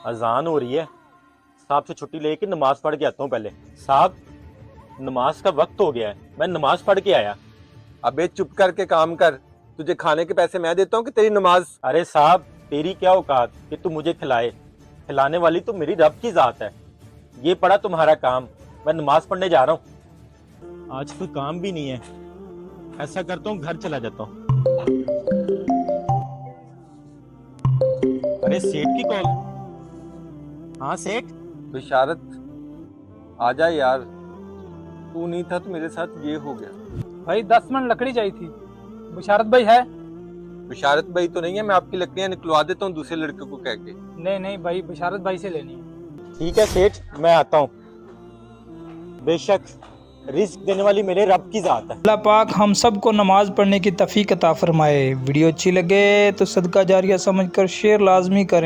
अजान हो रही है, साहब से छुट्टी लेके नमाज पढ़ के आता हूँ पहले। साहब, नमाज का वक्त हो गया है, मैं नमाज पढ़ के आया। अबे चुप करके काम कर। तुझे खाने के पैसे मैं देता हूँ कि तेरी नमाज? अरे साहब, तेरी क्या औकात कि तू मुझे खिलाए? खिलाने वाली तो मेरी रब की जात है। ये पड़ा तुम्हारा काम, मैं नमाज पढ़ने जा रहा हूँ। आज कोई काम भी नहीं है, ऐसा करता हूँ घर चला जाता हूँ। अरे सेठ की कॉल। हाँ सेठ। बिशारत, आजा यार। तू नहीं था तो मेरे साथ ये हो गया। भाई 10 मन लकड़ी चाहिए थी। बिशारत भाई है? बिशारत भाई तो नहीं है, मैं आपकी लकड़ियां निकलवा देता हूँ दूसरे लड़के को कह के। नहीं नहीं भाई, बिशारत भाई से लेनी है। ठीक है सेठ, मैं आता हूँ। बेशक रिस्क देने वाली मेरे रब की जात है। अल्लाह पाक हम सब को नमाज पढ़ने की तौफीक अता फरमाए। वीडियो अच्छी लगे तो सदका जारिया समझकर शेयर लाजमी करें।